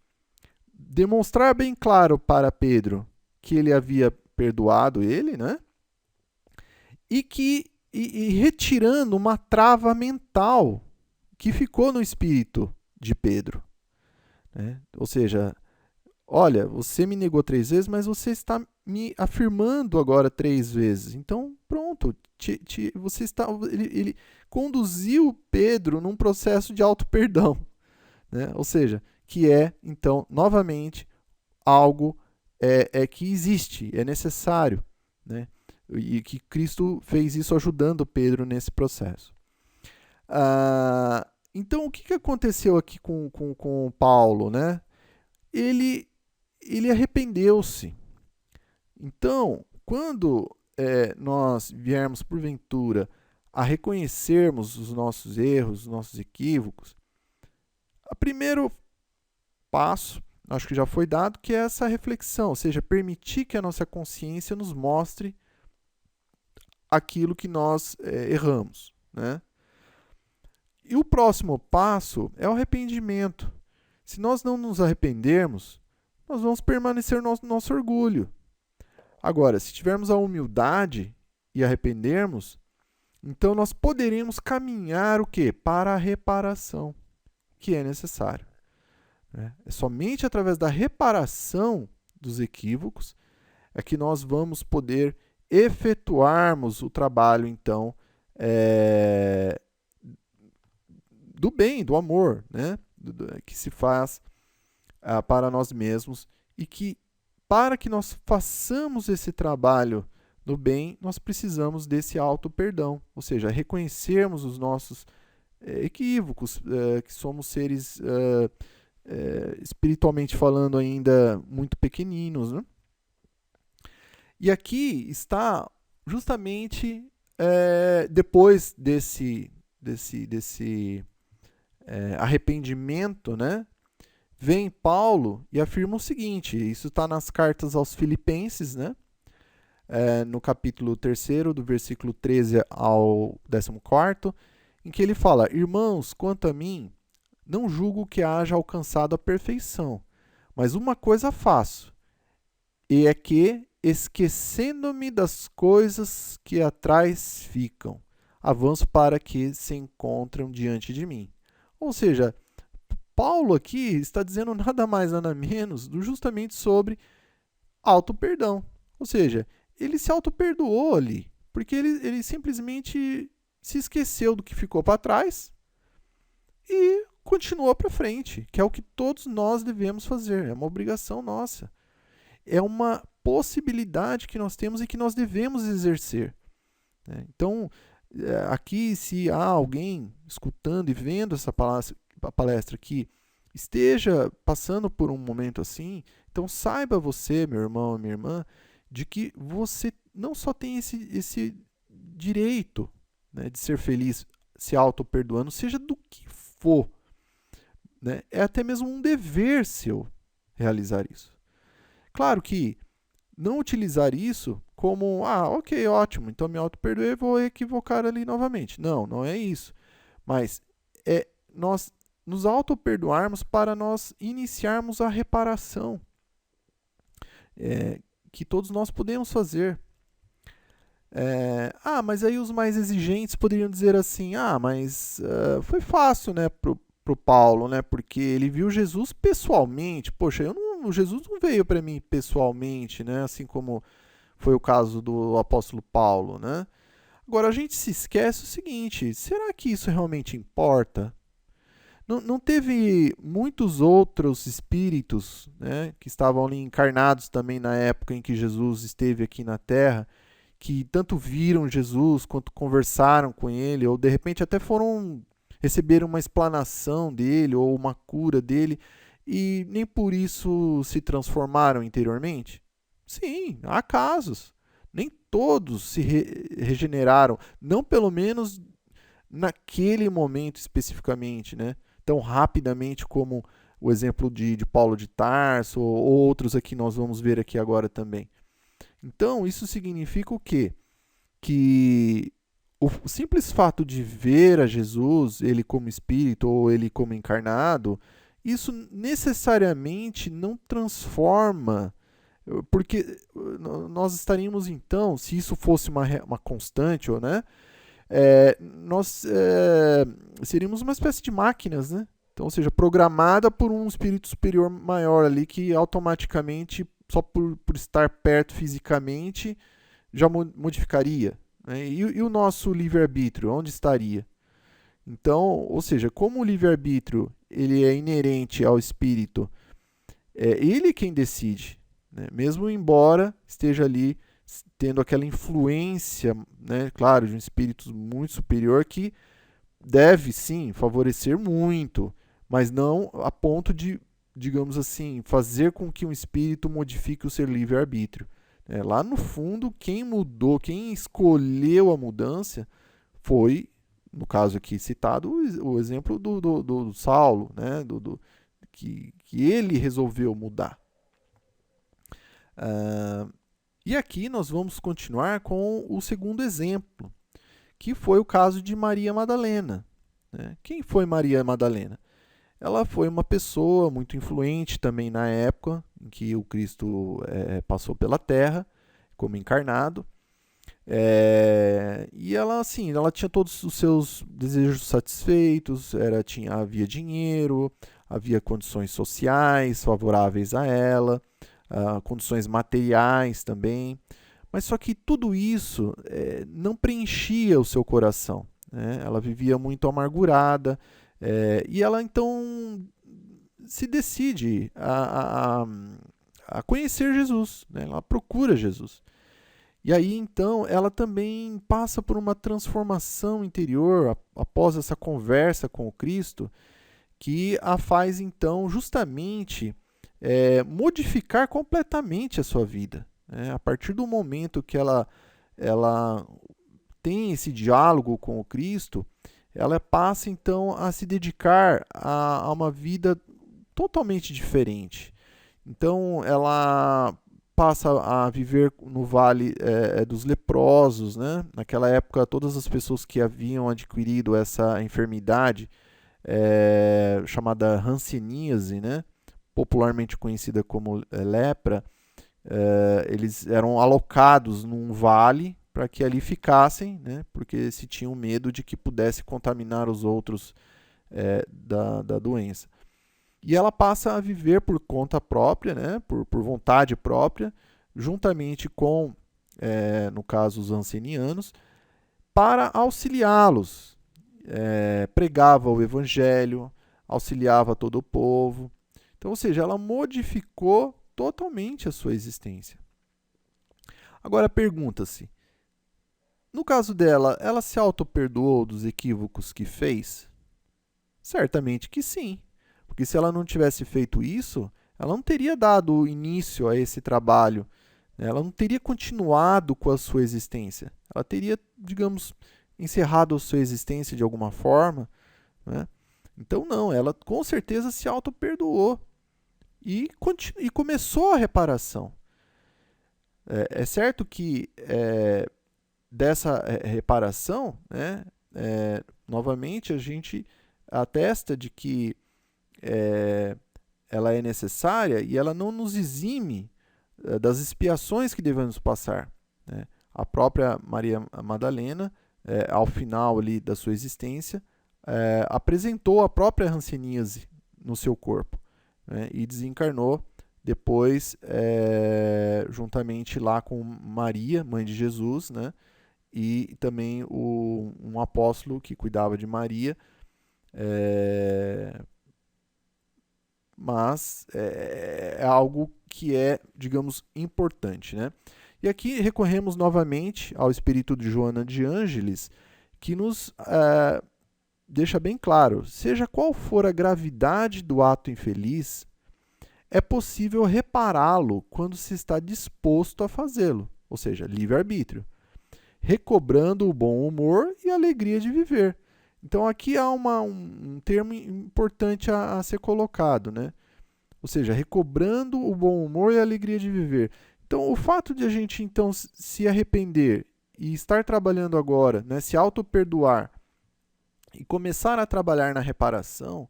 demonstrar bem claro para Pedro que ele havia perdoado ele, né? E retirando uma trava mental que ficou no espírito de Pedro, né? Ou seja, olha, você me negou 3 vezes, mas você está me afirmando agora 3 vezes. Então, pronto, você está, ele conduziu Pedro num processo de auto-perdão, né? Ou seja, que é, então, novamente, algo que existe, é necessário, né? E que Cristo fez isso ajudando Pedro nesse processo. Então, o que aconteceu aqui com Paulo, né? Ele arrependeu-se. Então, quando nós viermos, porventura, a reconhecermos os nossos erros, os nossos equívocos, o primeiro passo, acho que já foi dado, que é essa reflexão, ou seja, permitir que a nossa consciência nos mostre aquilo que nós erramos, né? E o próximo passo é o arrependimento. Se nós não nos arrependermos, nós vamos permanecer no nosso orgulho. Agora, se tivermos a humildade e arrependermos, então nós poderemos caminhar o quê? Para a reparação, que é necessário, né? É somente através da reparação dos equívocos é que nós vamos poder efetuarmos o trabalho, então, do bem, do amor, né? Que se faz para nós mesmos, e que para que nós façamos esse trabalho no bem, nós precisamos desse auto-perdão, ou seja, reconhecermos os nossos equívocos, que somos seres, espiritualmente falando, ainda muito pequeninos, né? E aqui está justamente depois desse arrependimento, né? Vem Paulo e afirma o seguinte, isso está nas cartas aos Filipenses, né? No capítulo 3º, do versículo 13 ao 14º, em que ele fala: Irmãos, quanto a mim, não julgo que haja alcançado a perfeição, mas uma coisa faço, e é que, esquecendo-me das coisas que atrás ficam, avanço para que se encontram diante de mim. Ou seja, Paulo aqui está dizendo nada mais, nada menos justamente sobre auto-perdão. Ou seja, ele se auto-perdoou ali, porque ele simplesmente se esqueceu do que ficou para trás e continuou para frente, que é o que todos nós devemos fazer, é uma obrigação nossa. É uma possibilidade que nós temos e que nós devemos exercer. Então, aqui, se há alguém escutando e vendo essa palestra aqui, esteja passando por um momento assim, então saiba você, meu irmão e minha irmã, de que você não só tem esse direito, né, de ser feliz se auto-perdoando, seja do que for. Né? É até mesmo um dever seu realizar isso. Claro que não utilizar isso como, ok, ótimo, então me auto-perdoei, vou equivocar ali novamente. Não, não é isso. Mas é nós nos auto-perdoarmos para nós iniciarmos a reparação que todos nós podemos fazer. Mas aí os mais exigentes poderiam dizer assim, mas foi fácil, né, pro Paulo, né, porque ele viu Jesus pessoalmente. Poxa, Jesus não veio para mim pessoalmente, né, assim como foi o caso do apóstolo Paulo, né. Agora, a gente se esquece o seguinte, será que isso realmente importa? Não teve muitos outros espíritos, né, que estavam ali encarnados também na época em que Jesus esteve aqui na Terra, que tanto viram Jesus quanto conversaram com ele, ou de repente até receberam uma explanação dele ou uma cura dele, e nem por isso se transformaram interiormente? Sim, há casos. Nem todos se regeneraram, não pelo menos naquele momento especificamente, né? Tão rapidamente como o exemplo de Paulo de Tarso, ou outros aqui nós vamos ver aqui agora também. Então, isso significa o quê? Que o simples fato de ver a Jesus, ele como espírito ou ele como encarnado, isso necessariamente não transforma, porque nós estaríamos então, se isso fosse uma constante, né, nós seríamos uma espécie de máquinas, né? Então, ou seja, programada por um espírito superior maior ali que automaticamente, só por estar perto fisicamente, já modificaria. Né? E o nosso livre-arbítrio, onde estaria? Então, ou seja, como o livre-arbítrio ele é inerente ao espírito, é ele quem decide, né? Mesmo embora esteja ali tendo aquela influência, né, claro, de um espírito muito superior que deve sim favorecer muito, mas não a ponto de, digamos assim, fazer com que um espírito modifique o seu livre-arbítrio. Lá no fundo, quem mudou, quem escolheu a mudança foi, no caso aqui citado, o exemplo do Saulo, né, que ele resolveu mudar. E aqui nós vamos continuar com o segundo exemplo, que foi o caso de Maria Madalena. Né? Quem foi Maria Madalena? Ela foi uma pessoa muito influente também na época em que o Cristo passou pela Terra como encarnado. E ela, assim, ela tinha todos os seus desejos satisfeitos, havia dinheiro, havia condições sociais favoráveis a ela, condições materiais também. Mas só que tudo isso não preenchia o seu coração. Né? Ela vivia muito amargurada, e ela então se decide a conhecer Jesus, né? Ela procura Jesus. E aí, então, ela também passa por uma transformação interior após essa conversa com o Cristo, que a faz, então, justamente modificar completamente a sua vida. A partir do momento que ela tem esse diálogo com o Cristo, ela passa, então, a se dedicar a uma vida totalmente diferente. Então, ela passa a viver no vale dos leprosos, né? Naquela época, todas as pessoas que haviam adquirido essa enfermidade chamada hanseníase, né? Popularmente conhecida como lepra, eles eram alocados num vale para que ali ficassem, né? Porque se tinham medo de que pudesse contaminar os outros da doença. E ela passa a viver por conta própria, né, por vontade própria, juntamente com, no caso, os ancenianos, para auxiliá-los. Pregava o evangelho, auxiliava todo o povo. Então, ou seja, ela modificou totalmente a sua existência. Agora pergunta-se, no caso dela, ela se auto-perdoou dos equívocos que fez? Certamente que sim. Porque se ela não tivesse feito isso, ela não teria dado início a esse trabalho, né? Ela não teria continuado com a sua existência. Ela teria, digamos, encerrado a sua existência de alguma forma, né? Então, não, ela com certeza se auto-perdoou e começou a reparação. É certo que dessa reparação, né, novamente, a gente atesta de que ela é necessária e ela não nos exime das expiações que devemos passar, né? A própria Maria Madalena, ao final ali da sua existência, apresentou a própria hanseníase no seu corpo, né? E desencarnou depois, juntamente lá com Maria, mãe de Jesus, né? E também um apóstolo que cuidava de Maria, mas é algo que é, digamos, importante, né? E aqui recorremos novamente ao espírito de Joana de Ângeles, que nos deixa bem claro, seja qual for a gravidade do ato infeliz, é possível repará-lo quando se está disposto a fazê-lo, ou seja, livre-arbítrio, recobrando o bom humor e a alegria de viver. Então aqui há um termo importante a ser colocado, né? Ou seja, recobrando o bom humor e a alegria de viver. Então o fato de a gente então se arrepender e estar trabalhando agora, né, se auto-perdoar e começar a trabalhar na reparação,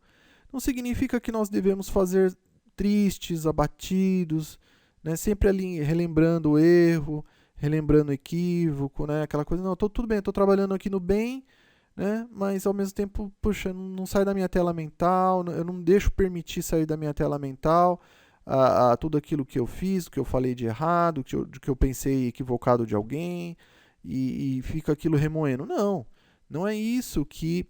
não significa que nós devemos fazer tristes, abatidos, né, sempre ali relembrando o erro, relembrando o equívoco, né, aquela coisa, não, tudo bem, estou trabalhando aqui no bem, né? Mas ao mesmo tempo, puxa, não sai da minha tela mental, eu não deixo permitir sair da minha tela mental tudo aquilo que eu fiz, que eu falei de errado, que eu pensei equivocado de alguém, e fica aquilo remoendo. Não é isso que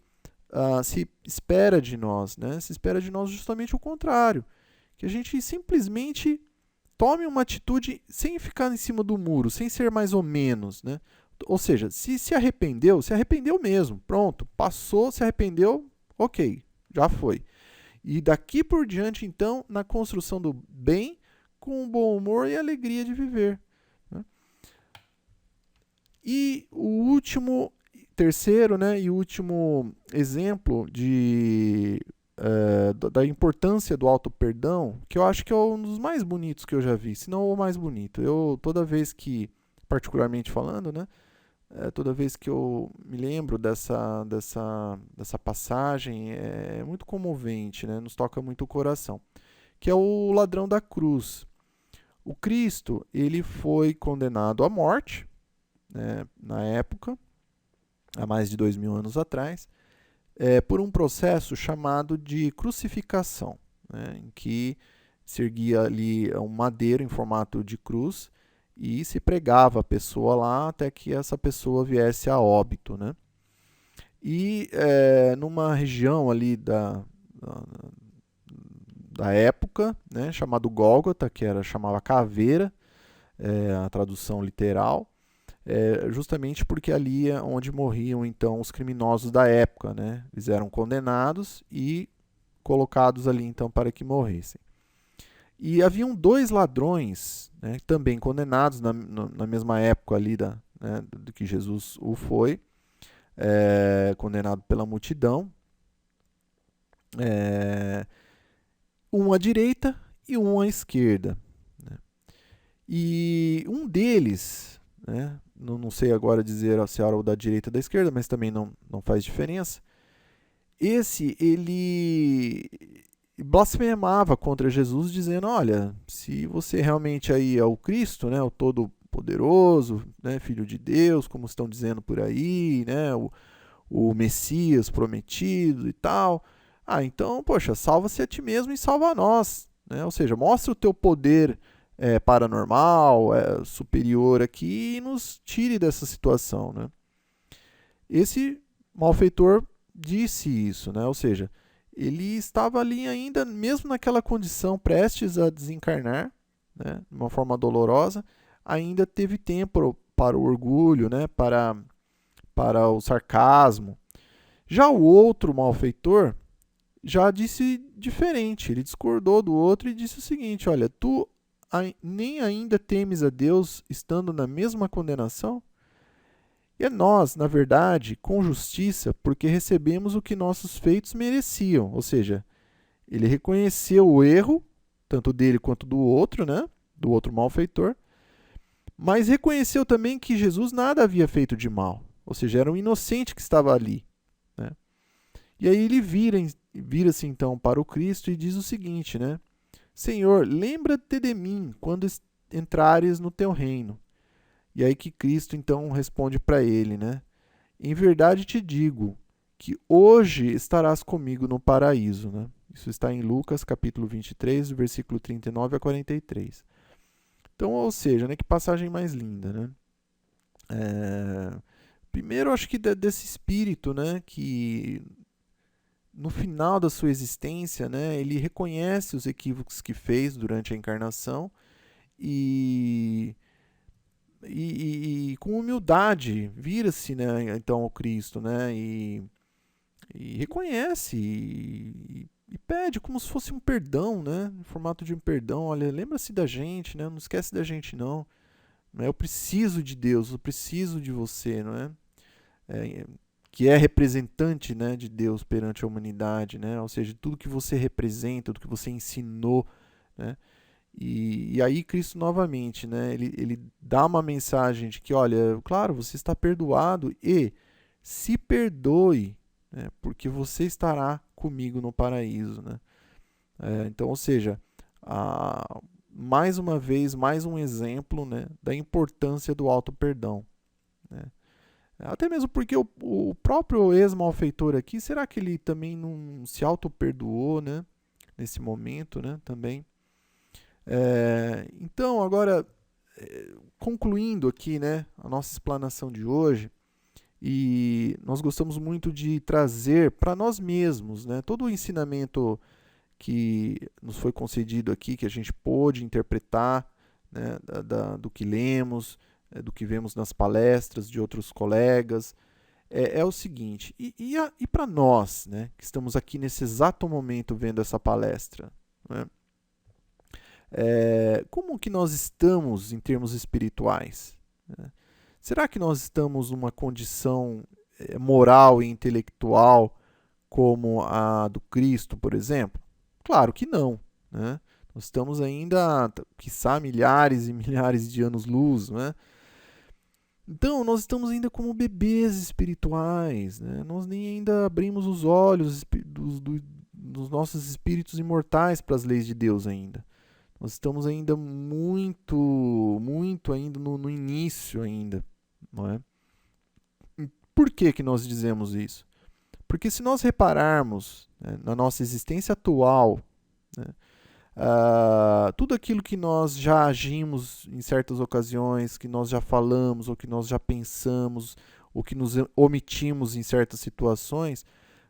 se espera de nós, né? Se espera de nós justamente o contrário, que a gente simplesmente tome uma atitude sem ficar em cima do muro, sem ser mais ou menos, né? Ou seja, se arrependeu mesmo. Pronto, passou, se arrependeu, ok, já foi. E daqui por diante, então, na construção do bem, com bom humor e alegria de viver, né? E o último, terceiro, né, e último exemplo da importância do auto-perdão, que eu acho que é um dos mais bonitos que eu já vi, se não o mais bonito. Toda vez que, particularmente falando, né, toda vez que eu me lembro dessa passagem, é muito comovente, né? Nos toca muito o coração, que é o ladrão da cruz. O Cristo, ele foi condenado à morte, né, na época, há mais de 2000 anos atrás, por um processo chamado de crucificação, né, em que se erguia ali um madeiro em formato de cruz, e se pregava a pessoa lá até que essa pessoa viesse a óbito, né? E numa região ali da da época, né, chamado Gólgota, que chamava caveira, a tradução literal, justamente porque ali é onde morriam então os criminosos da época, né? Eles eram condenados e colocados ali então para que morressem. E haviam 2 ladrões, né, também condenados na mesma época ali né, do que Jesus o foi, condenado pela multidão, um à direita e um à esquerda, né? E um deles, né, não sei agora dizer se era o da direita ou da esquerda, mas também não faz diferença. Ele blasfemava contra Jesus, dizendo: olha, se você realmente aí é o Cristo, né, o Todo-Poderoso, né, Filho de Deus, como estão dizendo por aí, né, o Messias prometido e tal, então, poxa, salva-se a ti mesmo e salva a nós, né? Ou seja, mostra o teu poder paranormal, superior aqui e nos tire dessa situação, né? Esse malfeitor disse isso, né? Ou seja, ele estava ali ainda, mesmo naquela condição, prestes a desencarnar, né, de uma forma dolorosa, ainda teve tempo para o orgulho, né, para o sarcasmo. Já o outro malfeitor já disse diferente, ele discordou do outro e disse o seguinte: olha, tu nem ainda temes a Deus estando na mesma condenação? E nós, na verdade, com justiça, porque recebemos o que nossos feitos mereciam. Ou seja, ele reconheceu o erro, tanto dele quanto do outro, né? Do outro malfeitor, mas reconheceu também que Jesus nada havia feito de mal. Ou seja, era um inocente que estava ali, né? E aí ele vira-se então para o Cristo e diz o seguinte, né? Senhor, lembra-te de mim quando entrares no teu reino. E aí que Cristo então responde para ele, né? Em verdade te digo que hoje estarás comigo no paraíso, né? Isso está em Lucas capítulo 23, versículo 39 a 43. Então, ou seja, né, que passagem mais linda, né? Primeiro, acho que desse espírito, né, que no final da sua existência, né, ele reconhece os equívocos que fez durante a encarnação e com humildade vira-se, né, então ao Cristo, né, e reconhece e pede como se fosse um perdão, né, em formato de um perdão. Olha, lembra-se da gente, né, não esquece da gente não. Eu preciso de Deus, eu preciso de você, não é? Que é representante, né, de Deus perante a humanidade, né? Ou seja, tudo que você representa, tudo que você ensinou, né? E aí Cristo novamente, né, ele dá uma mensagem de que, olha, claro, você está perdoado e se perdoe, né, porque você estará comigo no paraíso, né? Então, ou seja, mais uma vez, mais um exemplo, né, da importância do auto-perdão, né? Até mesmo porque o próprio ex-malfeitor aqui, será que ele também não se auto-perdoou, né, nesse momento, né, também? Então, agora, concluindo aqui, né, a nossa explanação de hoje, e nós gostamos muito de trazer para nós mesmos, né, todo o ensinamento que nos foi concedido aqui, que a gente pôde interpretar, né, do que lemos, do que vemos nas palestras de outros colegas, é o seguinte: e para nós, né, que estamos aqui nesse exato momento vendo essa palestra, né, como que nós estamos em termos espirituais, né? Será que nós estamos numa condição moral e intelectual como a do Cristo, por exemplo? Claro que não, né? Nós estamos ainda, quiçá, milhares e milhares de anos-luz, né? Então, nós estamos ainda como bebês espirituais, né? Nós nem ainda abrimos os olhos dos nossos espíritos imortais para as leis de Deus ainda. Nós estamos ainda muito, muito ainda no início ainda, não é? Por que nós dizemos isso? Porque se nós repararmos, né, na nossa existência atual, né, tudo aquilo que nós já agimos em certas ocasiões, que nós já falamos, ou que nós já pensamos, ou que nos omitimos em certas situações,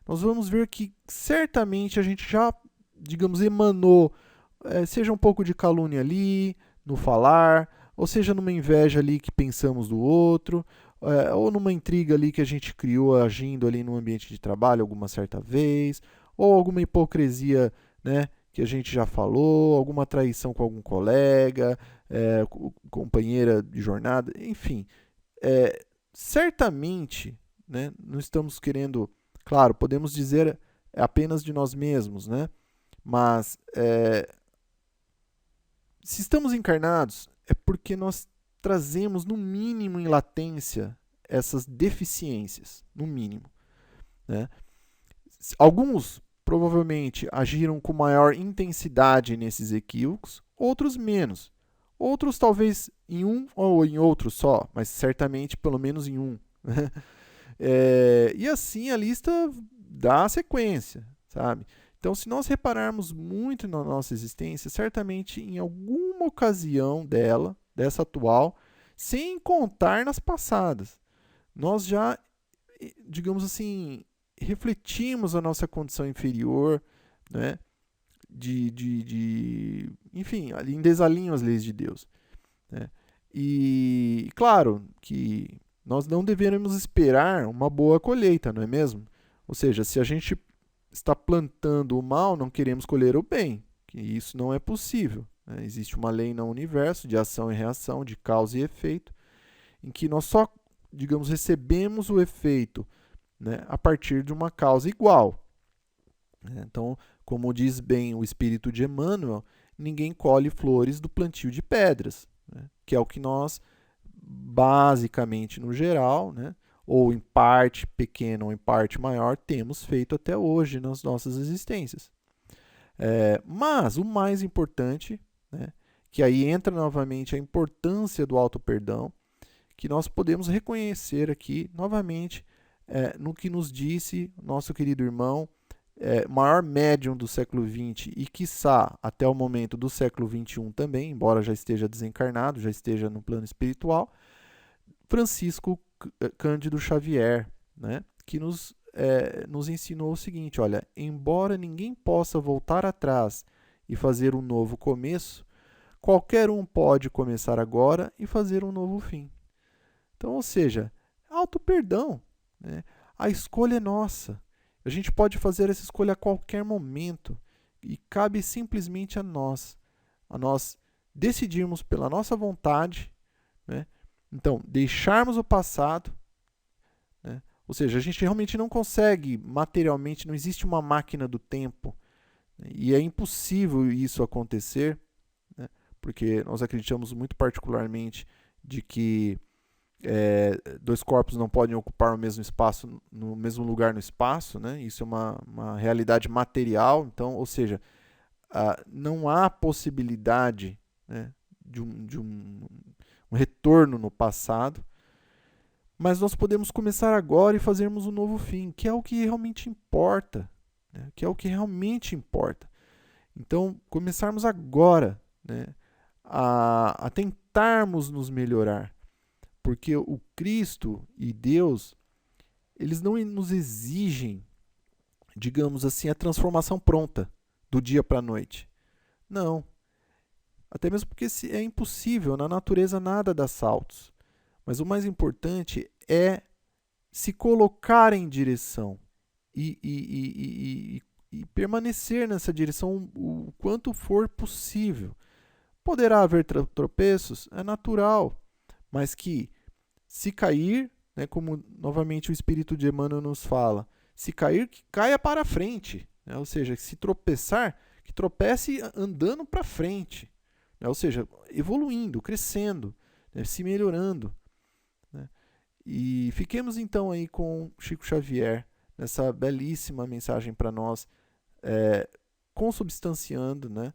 nós vamos ver que certamente a gente já digamos, emanou, seja um pouco de calúnia ali, no falar, ou seja numa inveja ali que pensamos do outro, ou numa intriga ali que a gente criou agindo ali no ambiente de trabalho alguma certa vez, ou alguma hipocrisia, né, que a gente já falou, alguma traição com algum colega, companheira de jornada, enfim. Certamente, né, não estamos querendo, claro, podemos dizer apenas de nós mesmos, né, mas se estamos encarnados, é porque nós trazemos, no mínimo, em latência, essas deficiências, no mínimo. Né? Alguns provavelmente agiram com maior intensidade nesses equívocos, outros menos. Outros talvez em um ou em outro só, mas certamente pelo menos em um. E assim a lista dá sequência, sabe? Então, se nós repararmos muito na nossa existência, certamente em alguma ocasião dessa atual, sem contar nas passadas, nós já, digamos assim, refletimos a nossa condição inferior, né? Enfim, ali em desalinho às leis de Deus. Né? E claro que nós não devemos esperar uma boa colheita, não é mesmo? Ou seja, se a gente está plantando o mal, não queremos colher o bem, que isso não é possível. Né? Existe uma lei no universo de ação e reação, de causa e efeito, em que nós só, digamos, recebemos o efeito, né, a partir de uma causa igual. Então, como diz bem o espírito de Emmanuel, ninguém colhe flores do plantio de pedras, né, que é o que nós, basicamente, no geral, né, ou em parte pequena ou em parte maior, temos feito até hoje nas nossas existências. Mas o mais importante, né, que aí entra novamente a importância do auto-perdão, que nós podemos reconhecer aqui novamente no que nos disse nosso querido irmão, maior médium do século XX e, quiçá, até o momento do século XXI também, embora já esteja desencarnado, já esteja no plano espiritual, Francisco Cândido Xavier, né, que nos ensinou o seguinte: olha, embora ninguém possa voltar atrás e fazer um novo começo, qualquer um pode começar agora e fazer um novo fim. Então, ou seja, auto-perdão. Né? A escolha é nossa. A gente pode fazer essa escolha a qualquer momento e cabe simplesmente a nós decidirmos pela nossa vontade, né? Então, deixarmos o passado, né? Ou seja, a gente realmente não consegue materialmente, não existe uma máquina do tempo, né? E é impossível isso acontecer, né? Porque nós acreditamos muito particularmente de que dois corpos não podem ocupar o mesmo espaço no mesmo lugar no espaço, né? Isso é uma realidade material, então, ou seja, não há possibilidade, né, de um retorno no passado, mas nós podemos começar agora e fazermos um novo fim, que é o que realmente importa, né? Que é o que realmente importa. Então, começarmos agora, né, a tentarmos nos melhorar, porque o Cristo e Deus, eles não nos exigem, digamos assim, a transformação pronta do dia para a noite. Não. Até mesmo porque é impossível, na natureza nada dá saltos. Mas o mais importante é se colocar em direção e permanecer nessa direção o quanto for possível. Poderá haver tropeços, é natural, mas que se cair, né, como novamente o Espírito de Emmanuel nos fala, se cair, que caia para frente. Né? Ou seja, se tropeçar, que tropece andando para frente. Né? Ou seja, evoluindo, crescendo, né, se melhorando. Né? E fiquemos então aí com Chico Xavier, nessa belíssima mensagem para nós, consubstanciando, né,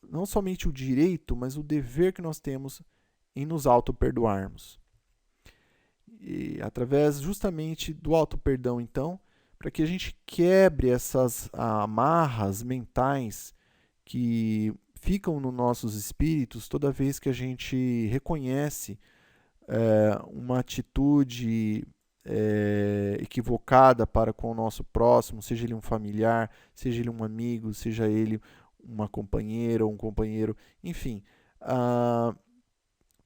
não somente o direito, mas o dever que nós temos em nos auto-perdoarmos. E através justamente do auto-perdão, então, para que a gente quebre essas amarras mentais que ficam nos nossos espíritos toda vez que a gente reconhece uma atitude equivocada para com o nosso próximo, seja ele um familiar, seja ele um amigo, seja ele uma companheira ou um companheiro, enfim,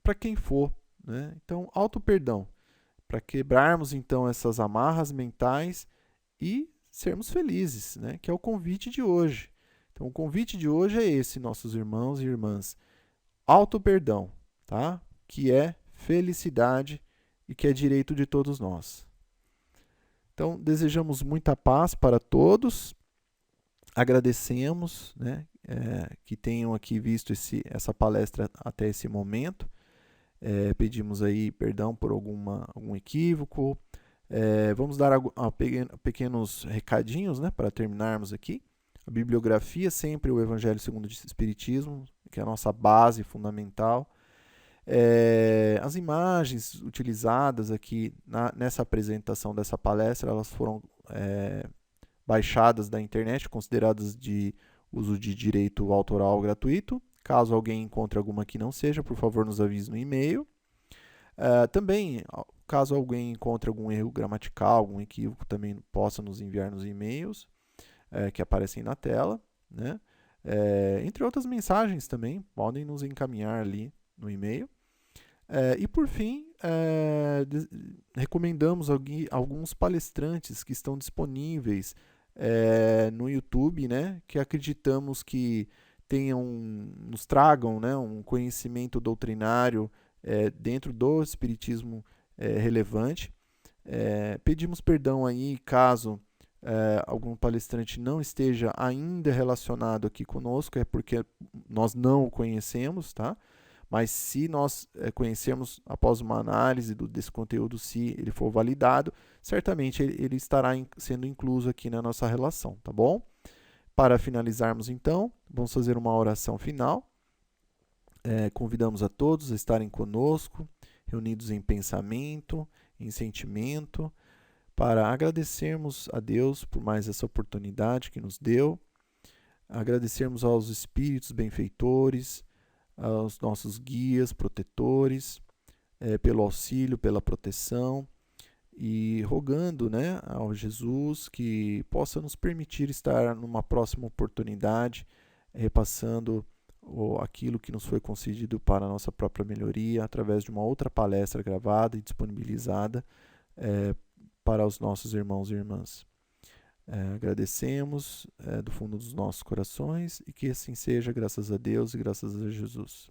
para quem for, né? Então, auto-perdão, para quebrarmos então essas amarras mentais e sermos felizes, né? Que é o convite de hoje. Então, o convite de hoje é esse, nossos irmãos e irmãs. Auto-perdão, tá? Que é felicidade e que é direito de todos nós. Então, desejamos muita paz para todos. Agradecemos, né, que tenham aqui visto essa palestra até esse momento. Pedimos aí perdão por algum equívoco. Vamos dar pequenos recadinhos, né, para terminarmos aqui. A bibliografia, sempre o Evangelho segundo o Espiritismo, que é a nossa base fundamental. As imagens utilizadas aqui nessa apresentação dessa palestra, elas foram baixadas da internet, consideradas de uso de direito autoral gratuito. Caso alguém encontre alguma que não seja, por favor, nos avise no e-mail. Também, caso alguém encontre algum erro gramatical, algum equívoco, também possa nos enviar nos e-mails que aparecem na tela, né? Entre outras mensagens também, podem nos encaminhar ali no e-mail. E por fim, recomendamos alguns palestrantes que estão disponíveis no YouTube, né, que acreditamos que nos tragam, né, um conhecimento doutrinário dentro do espiritismo relevante. Pedimos perdão aí caso algum palestrante não esteja ainda relacionado aqui conosco, é porque nós não o conhecemos, tá? Mas se nós conhecermos após uma análise desse conteúdo, se ele for validado, certamente ele estará sendo incluso aqui na nossa relação, tá bom? Para finalizarmos então, vamos fazer uma oração final. Convidamos a todos a estarem conosco, reunidos em pensamento, em sentimento, para agradecermos a Deus por mais essa oportunidade que nos deu, agradecermos aos espíritos benfeitores, aos nossos guias, protetores, pelo auxílio, pela proteção, e rogando, né, ao Jesus que possa nos permitir estar numa próxima oportunidade, repassando aquilo que nos foi concedido para a nossa própria melhoria, através de uma outra palestra gravada e disponibilizada para os nossos irmãos e irmãs. Agradecemos do fundo dos nossos corações e que assim seja, graças a Deus e graças a Jesus.